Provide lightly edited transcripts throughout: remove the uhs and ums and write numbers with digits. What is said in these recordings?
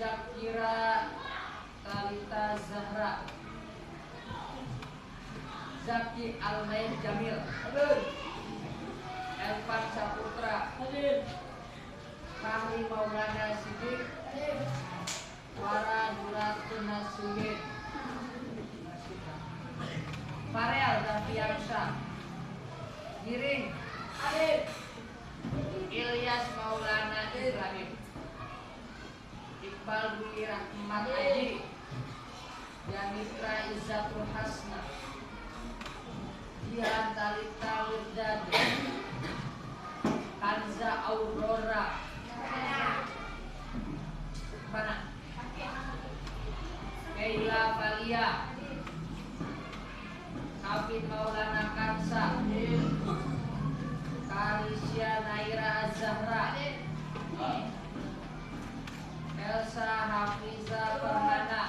Zakira Talita Zahra, Zaki Almain Jamil, Elvan Saputra, Fahri Maulana Sidik, Wara Duratun Nasuhin, Farel Dafiansa, Giring, Ilyas Maulana Ibrahim, Iqbal Dwi Rahmat Aji, Yanitra Izzatul Hasna, Jihan Talita Wirdadi, Kanza Aurora, mana? Keila Valia, Hafid Maulana Kansa, Karisya Naira Az-Zahra, Elsa Hafiza Farhana,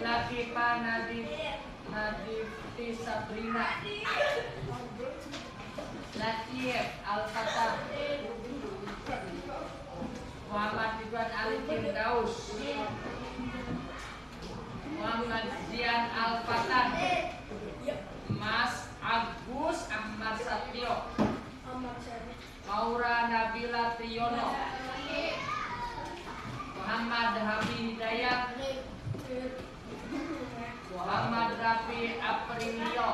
Latifah Nadifti Sabrina, Latif Al-Fatah, Muhammad Ridwan Ali Firdaus, Muhammad Zian Al-Fatah, Mas Agus Ahmad Satrio, Maura Nabila Triyono, Muhammad Habi Hidayat, Muhammad Rafi Aprilio,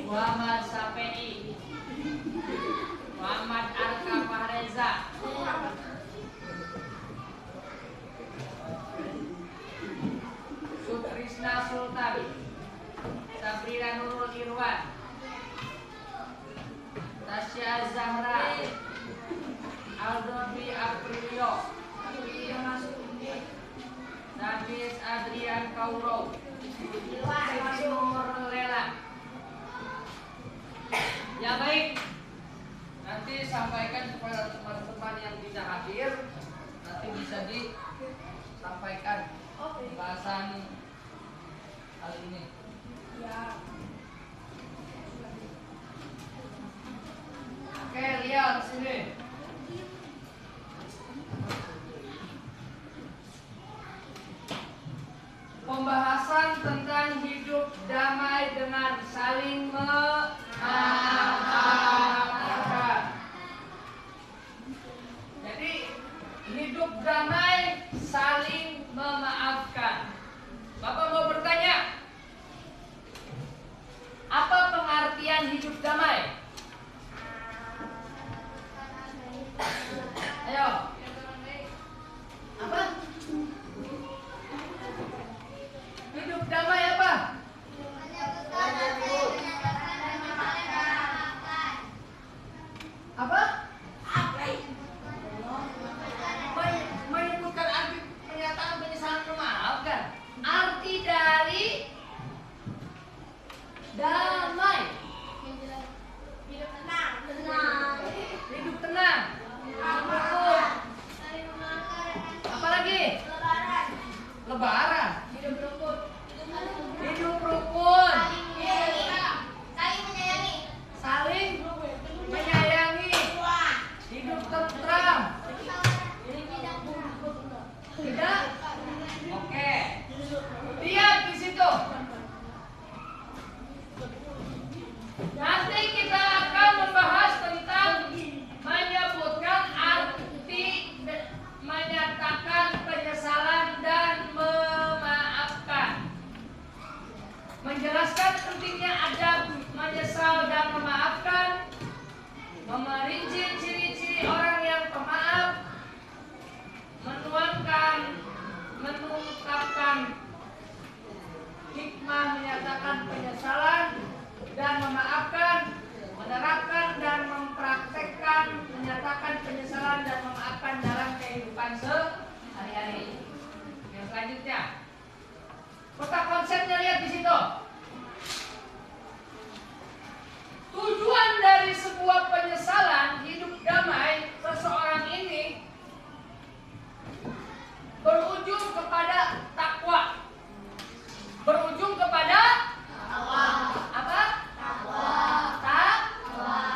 Muhammad Sapei, Muhammad Arka Fahreza, Sutrisna Sultan, Sabrina Nurul Irwan, Tasya Zahra, Aldoni Aprilio, Nafis Adrian Kauro, Nur Lela. Ya baik, nanti sampaikan kepada teman-teman yang tidak hadir, nanti bisa disampaikan pembahasan kali ini. Ya. Oke, lihat sini. Pembahasan tentang hidup damai dengan saling memaafkan. Jadi hidup damai saling memaafkan. Bapak mau bertanya, apa pengertian hidup damai? Ayo. Apa? Hidup damai apa? Apa? Menyebutkan arti pernyataan penyesalan memaafkan. Arti dari damai. Hidup tenang. Hidup tenang. Rukun. Apa lagi? Lebaran. Hidup rukun. Hidup rukun. Saling menyayangi. Saling menyayangi. Hidup tentram. Tidak? Oke. Lihat di situ. Nanti kita akan membahas tentang menyebutkan arti menyatakan penyesalan dan memaafkan. Menjelaskan pentingnya adab menyesal dan memaafkan. Memerinci ciri-ciri orang yang pemaaf. Mengungkapkan hikmah menyatakan penyesalan dan memaafkan, menerapkan dan mempraktekkan menyatakan penyesalan dan memaafkan dalam kehidupan sehari-hari. Yang selanjutnya, peta konsepnya lihat di situ. Tujuan dari sebuah penyesalan hidup damai seseorang ini berujung kepada takwa. Berujung kepada takwa. Apa? Takwa. Takwa.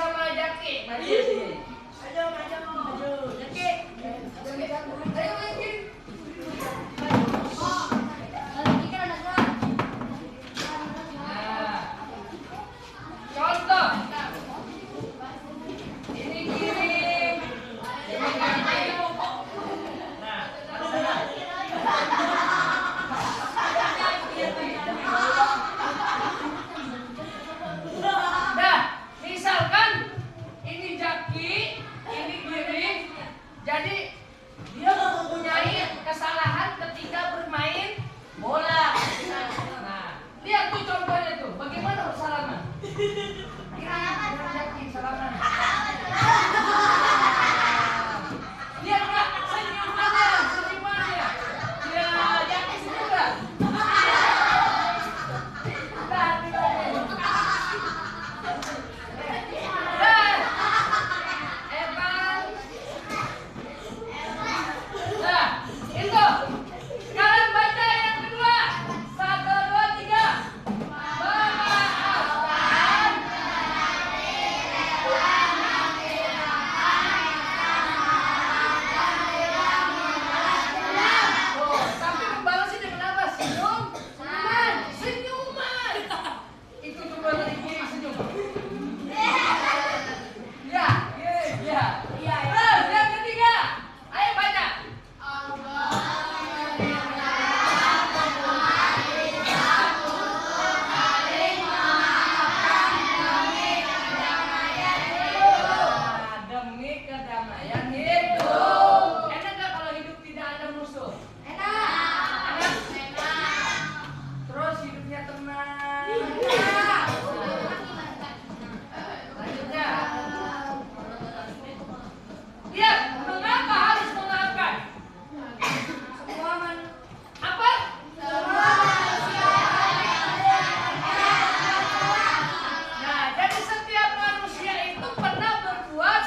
sama Jaki. Maju sini. Maju. Jaki. Ayo Jaki. Nah, contoh. Ini kiri. Ini kanan. Nah, sana. Nah, misalkan ini Jaki, ini kiri, jadi dia mempunyai kesalahan ketika bermain bola. Nah, lihat tuh contohnya tuh, bagaimana bersalaman? Jaki salaman. Lihat nggak senyumannya, senyumannya. Ya, Jaki senyum nggak? Sekarang baca yang kedua. 1, 2, 3. Memaafkan. Oh, tapi membalasnya dengan apa? Senyum? Senyuman. Itu coba dari kiri senyum. Ya, ya. Terus yang ketiga. Ayo baca. Demi kedamaian hidup. Enak nggak kalau hidup tidak ada musuh? Enak. Terus hidupnya tenang. Lanjutnya. Lihat, mengapa harus memaafkan? Apa? Nah, jadi setiap manusia itu pernah berbuat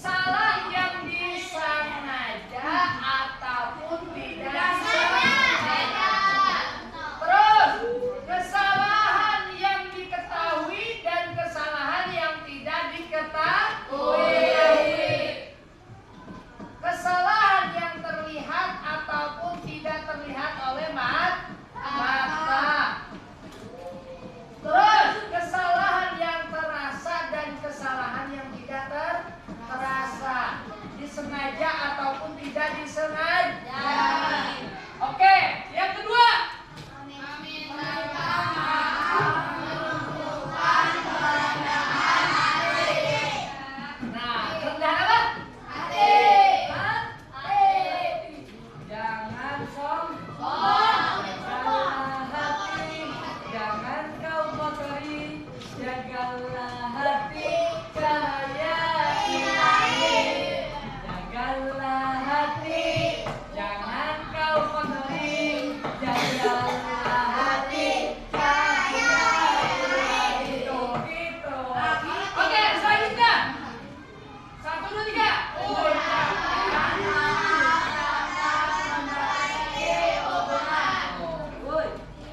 salah yang disengaja ataupun tidak disengaja. Terus kesalahan yang diketahui dan kesalahan yang tidak diketahui. Kesalahan yang terlihat ataupun tidak terlihat oleh mata. Terus kesalahan yang terasa dan kesalahan yang tidak terasa, disengaja ataupun tidak disengaja. Oke, yang kedua. Nah, rendah apa? Jangan sombong. Jangan kau kotori. Jagalah hati cahaya ilahi. Jagalah hati. Jangan kau kotori. Jagalah hati cahaya ilahi. Itu. Oke, selanjutnya. 1, 2, 3.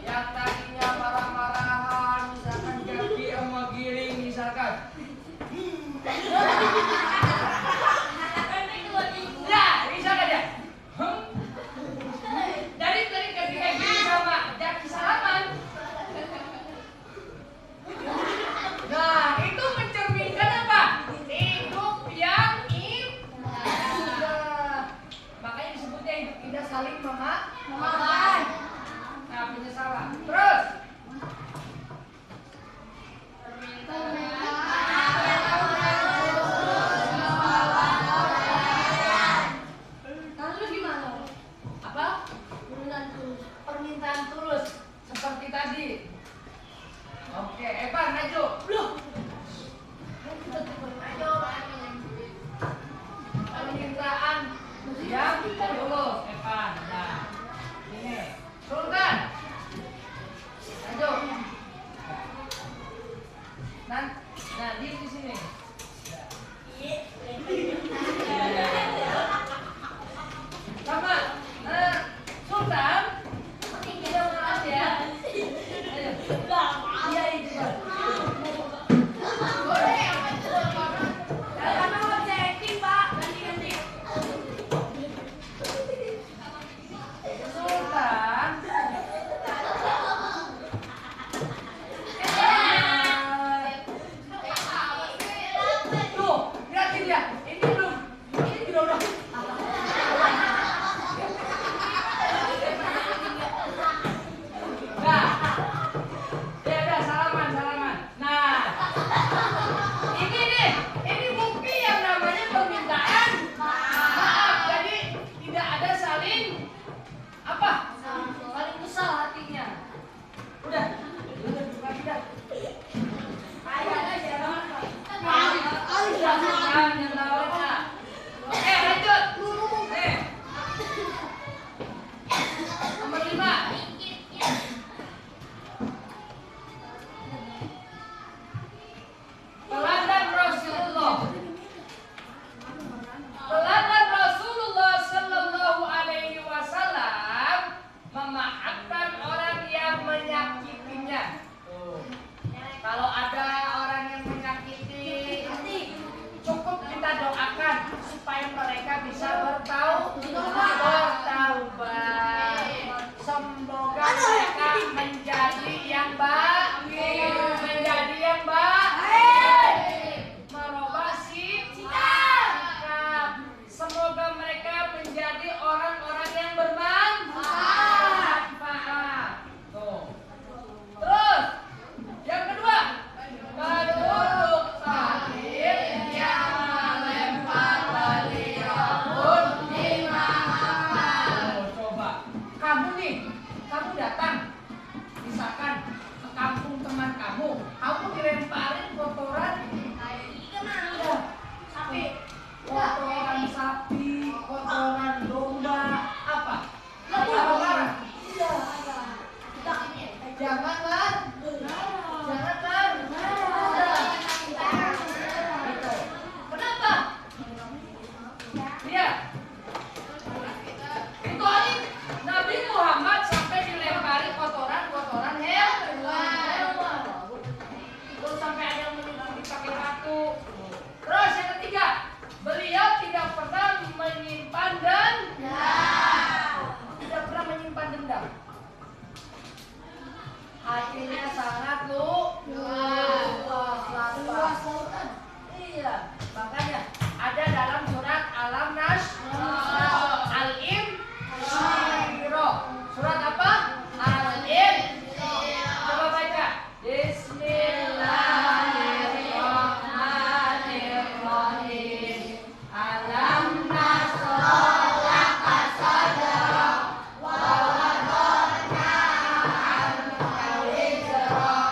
Yang tadinya marah-marahan, misalkan Jaki sama Giring, misalkan. Ya, misalkan ya. Dari ketika Giring sama Jaki salaman. Nah, itu mencerminkan apa? Hidup yang indah. Makanya disebutnya hidup indah saling memaafkan. Nah, penyesalan. Terus. Terus gimana? Apa? Permintaan tulus. Seperti tadi. Oke, Evan maju. Loh. Permintaan yang tulus, Evan. Nah, ini. Sultan. Maju. Nah, di sini. Sama. Sultan. Kita maaf ya. Ayo. Iya, itu. nyentawanya. Oke, lanjut. Nih. Nomor 5. Teladan Rasulullah. Teladan Rasulullah Sallallahu Alaihi Wasallam memaafkan orang yang menyakitinya. Kalau ada orang yang menyakiti, cukup kita doakan supaya mereka bisa bertaubat. Semoga mereka menjadi yang baik, merubah sikap. Semoga mereka menjadi orang-orang yang bermanfaat. Tuh. Terus, yang kedua, penduduk salim yang melempar beliau dimaafkan. Coba, kamu nih, kamu datang, misalkan ke kampung teman kamu dilemparin kotoran, kotoran sapi, kotoran domba, apa? Marah. Janganlah. Gitu. Kenapa? Iya. Itu hari Nabi Muhammad sampai dilempari kotoran hewan. Terus sampai ada yang dipakai batu. Terus yang ketiga, beliau tidak pernah menyimpan dendam. Hatinya sangat luas. Iya, makanya ada dalam surat Al-Insyirah. Surat apa? Al-Insyirah. Coba baca. Bismillahirrahmanirrahim. Alam nashrah laka sadrak wa wada'na 'anka wizrak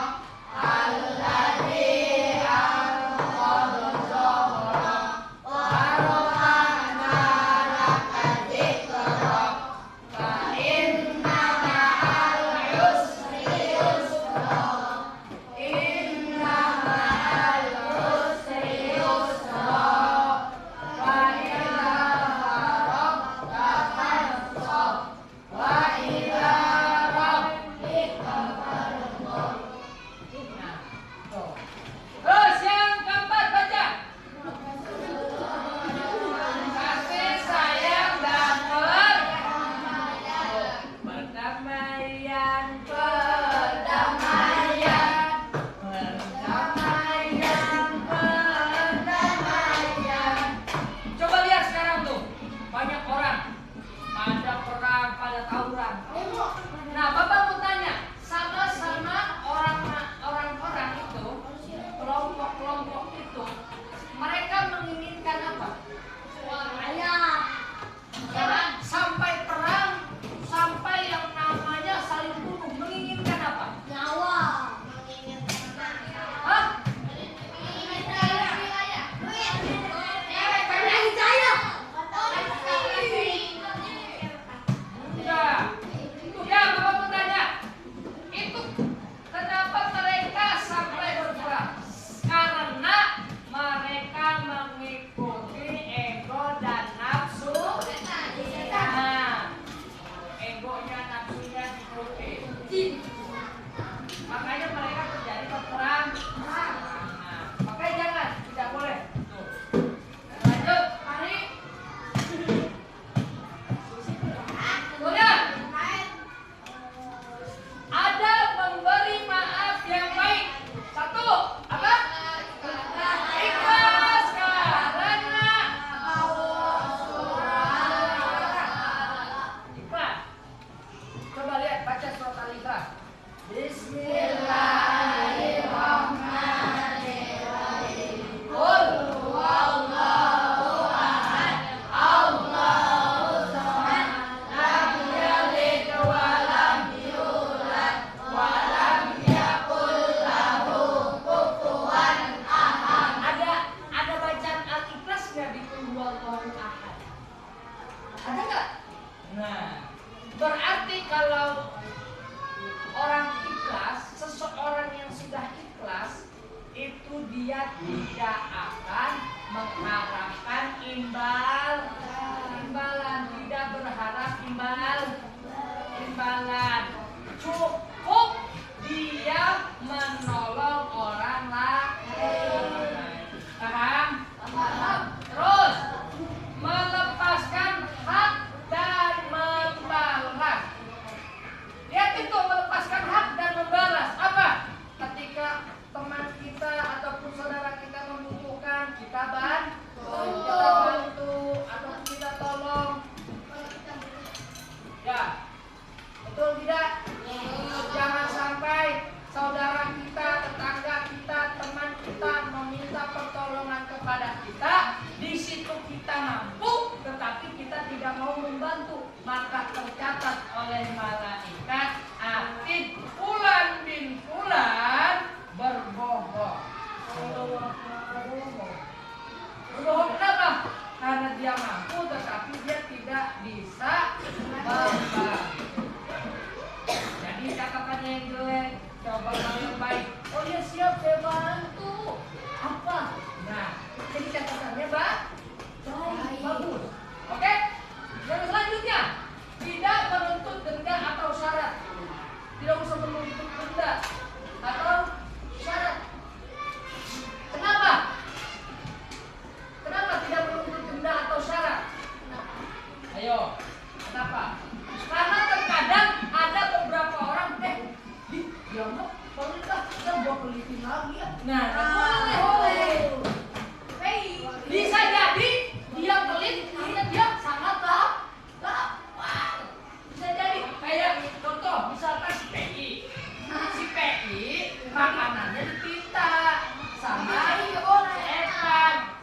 dia tidak akan mengharapkan imbalan, tidak berharap imbalan. Cukup dia menolong orang lain. Paham? Terus melepaskan hak dan membalas. Lihat itu, melepaskan hak dan membalas. Apa? Ketika teman kita ataupun saudara kita membutuhkan, kita bantu ataupun kita tolong. Ya, betul tidak? Jangan sampai saudara kita, tetangga kita, teman kita meminta pertolongan kepada kita, di situ kita mampu, tetapi kita tidak mau membantu, maka tercatat oleh malaikat atid fulan bin fulan berbohong. Berbohong kenapa? Karena dia mampu, tetapi dia tidak bisa membantu. Jadi catatannya yang jelek, coba kalau yang baik. Oh ya siap, saya bantu. Apa? Nah, jadi catatannya bagus. Oke? Yang selanjutnya, tidak menuntut denda atau syarat. Tidak usah menuntut denda atau syarat. Kenapa? Kenapa tidak menuntut denda atau syarat? Ayo, kenapa? Karena terkadang ada beberapa orang dia mau pemerintah kita buat pelitin lagi ya. Nah, boleh. Bisa jadi dia pelit karena dia sangat lapar. Bisa jadi kayak contoh misalkan si PI makanannya dipinta sama Evan.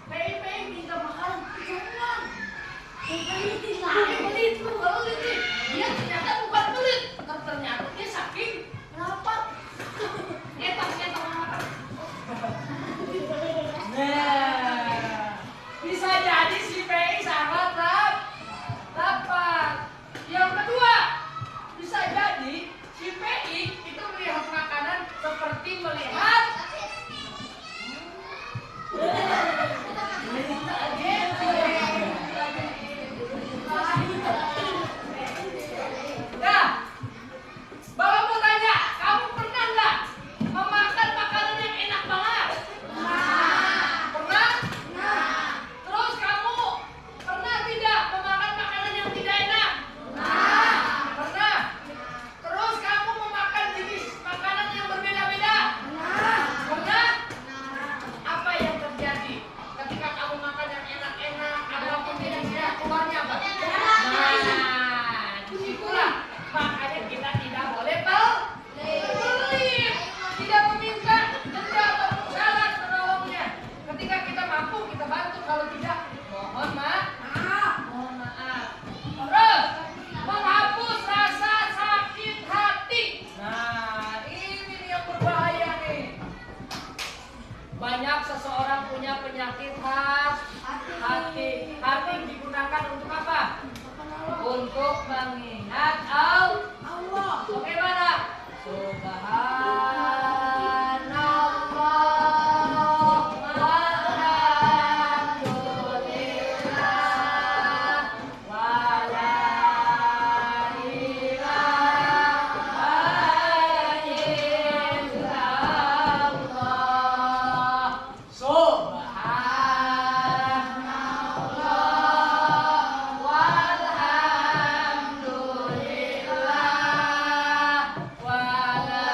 PI minta makanan jangan. Pelit dia ternyata bukan pelit, ternyata dia saking lapar. Nah, bisa jadi si PI sangat lapar. Yang kedua, bisa jadi si PI itu melihat makanan seperti melihat nah, Bapak mau tanya, kamu pernah nggak memakan makanan yang enak banget? Pernah? Terus kamu pernah tidak memakan makanan yang tidak enak? Pernah. Terus kamu memakan jenis makanan yang berbeda-beda? Pernah. Apa yang terjadi ketika kamu makan yang enak-enak, apapun jenisnya, keluarnya apa? Nah, disitulah makanya kita tidak boleh pelit, tidak meminta denda atau syarat menolongnya. Ketika kita mampu kita bantu, kalau tidak mohon maaf. Terus menghapus rasa sakit hati. Nah, ini yang berbahaya nih. Banyak seseorang punya penyakit hati. Hati digunakan untuk apa? Untuk mengingat Allah. Bagaimana? Subhanallah walhamdulillah wala ilaha illallah. Subhanallah walhamdulillah wala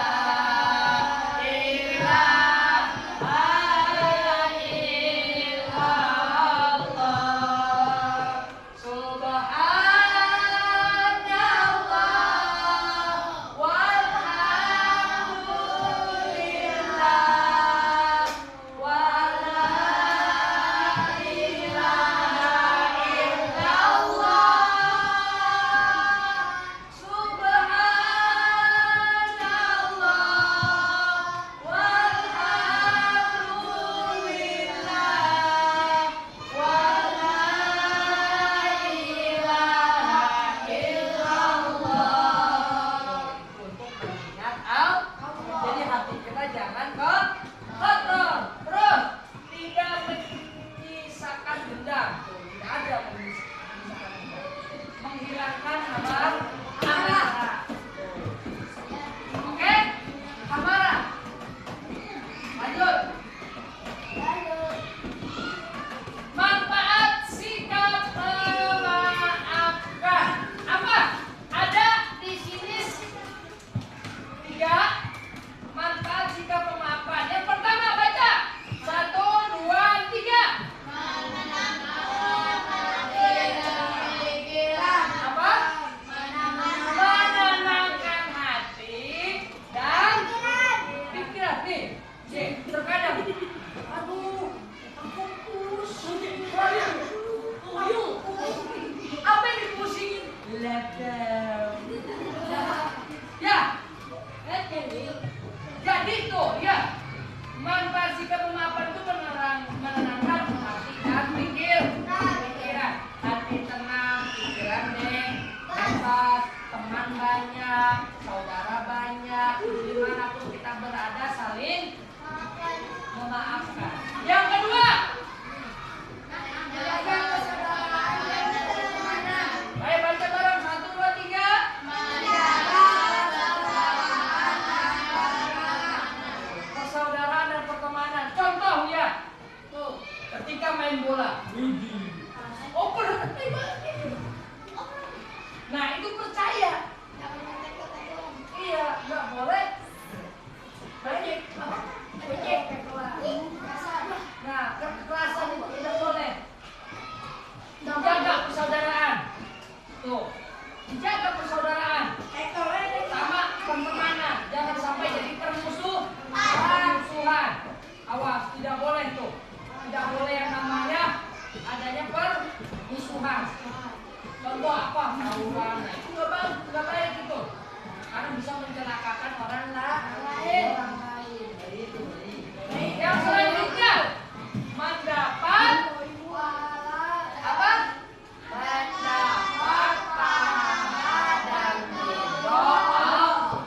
main bola. Oh, berhenti banget. Nah, itu percaya. Iya, nggak boleh. Baik, apa? Nah, kekerasan itu tidak boleh. Jaga persaudaraan. Tuh, dijaga persaudaraan. Sama pertemanan, jangan sampai jadi permusuhan. Awas, tidak boleh tuh. Tidak boleh yang namanya adanya permusuhan. Contoh apa? Tawuran. Nah, itu nggak baik itu. Karena bisa mencelakakan orang lain. Yang selanjutnya mendapat apa? Mendapat pahala dan ridho Allah.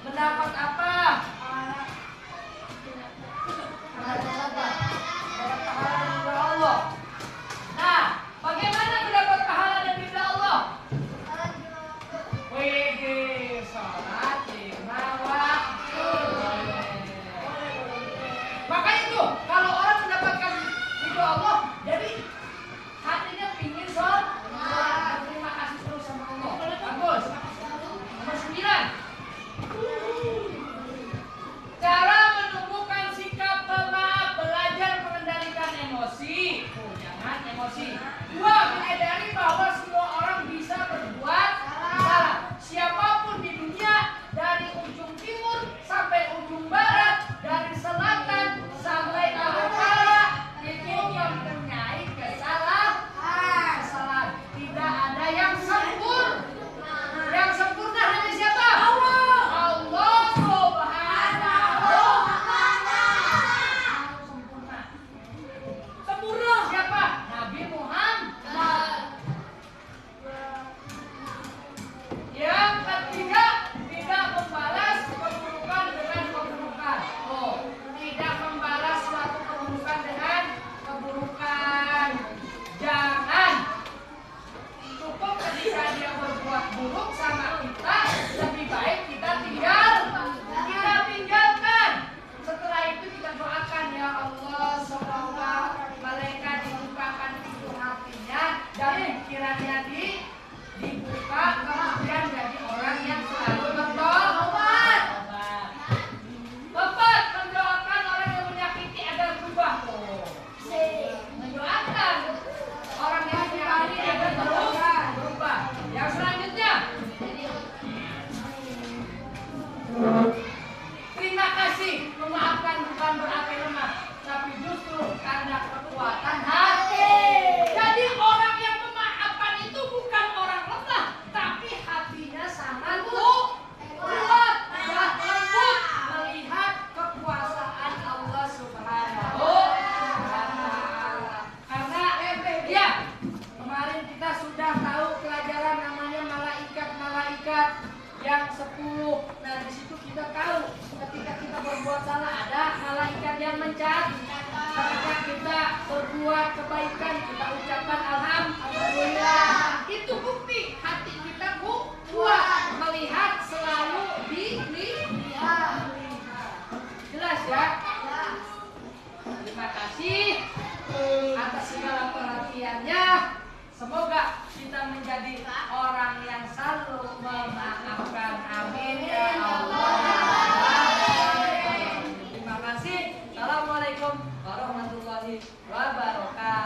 Mendapat apa? Mendapat pahala dan ridho Allah. Nah, bagaimana mendapat pahala dan ridho Allah? Wih, sholat 5 waktu. Makanya tuh, kalau orang mendapatkan ridho Allah, jadi hatinya pingin sholat. Terima kasih terus sama Allah. Bagus. Nomor 9. Cara menumbuhkan sikap pemaaf, belajar mengendalikan emosi. Jangan emosi. 2. Menyadari bahwa semua orang bisa berbuat salah. Siapapun di dunia, dari ujung timur sampai ujung barat, dari selatan sampai ke utara, itu mempunyai kesalahan. Tidak ada yang sempurna. Yang sempurna hanya siapa? Allah Subhanahu wa ta'ala. Sempurna siapa? Nabi Muhammad. Yang ketiga, tidak membalas keburukan dengan keburukan. Oh, tidak membalas suatu keburukan dengan keburukan. Jangan. Cukup ketika dia berbuat buruk sama kita, lebih baik kita tinggalkan. Setelah itu kita doakan, ya Allah, semoga malaikat dibukakan pintu hatinya dan pikirannya dibuka, kemudian jadi orang yang selalu bertobat. 4. Mendoakan orang yang menyakiti agar berubah. Mendoakan orang yang menyakiti agar berubah. Yang selanjutnya, terima kasih. Memaafkan bukan berarti lemah, tapi justru karena kekuatan hati. Jadi orang yang memaafkan itu bukan orang lemah, tapi hatinya sangat kuat dan lembut melihat kekuasaan Allah Subhanahu wa ta'ala. Karena ya, kemarin kita sudah tahu pelajaran namanya malaikat yang 10. Nah, di situ kita tahu ketika kita berbuat salah ada malaikat yang mencatat. Ketika kita berbuat kebaikan kita ucapkan alhamdulillah. Itu bukti hati kita kuat melihat selalu dilihat. Jelas ya? Terima kasih atas segala perhatiannya. Semoga kita menjadi orang yang selalu memaafkan. Amin ya Allah. Terima kasih. Assalamualaikum warahmatullahi wabarakatuh.